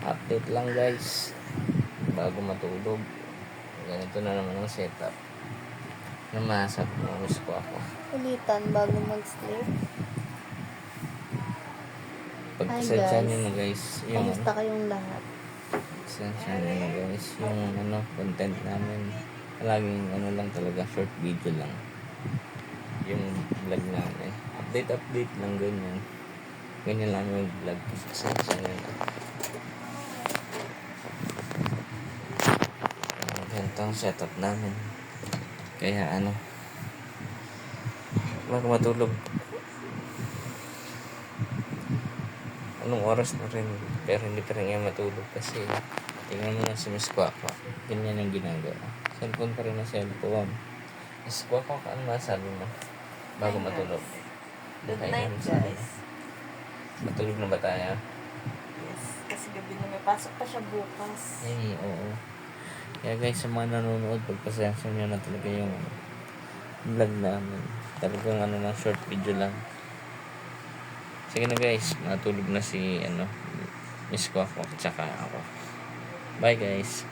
Update lang guys. Bago matulog. Ganito na naman ang setup. Namasap. Namiss ko ako. Ulitan bago mag-sleep. Pagpasensya Hi, guys. nyo na guys. Yung Kamusta kayong lahat? pasensya nyo na guys. Yung content namin. Laging lang talaga. Short video lang. Yung vlog namin. Update lang ganyan. Ganyan lang yung vlog. Pasensya nyo na. Ganito ang setup namin. Kaya bago matulog, anong oras na rin, pero hindi pa rin nga matulog kasi tingnan mo na si Miss Kwakwa. Ganyan ang ginagawa. Cellphone pa rin na cellphone. Miss Kwakwa, ano masabi mo bago Hi, matulog? Good Hi, night, sabi mo. guys. Matulog na ba tayo? Yes, kasi gabi na may pasok pa siya bukas. Eh, oo. Kaya guys, sa mga nanonood, pagpasensya nyo na talaga yung vlog namin. Talagang lang, short video lang. Sige na guys, matulog na si Miss Kwakwa tsaka ako. Bye guys.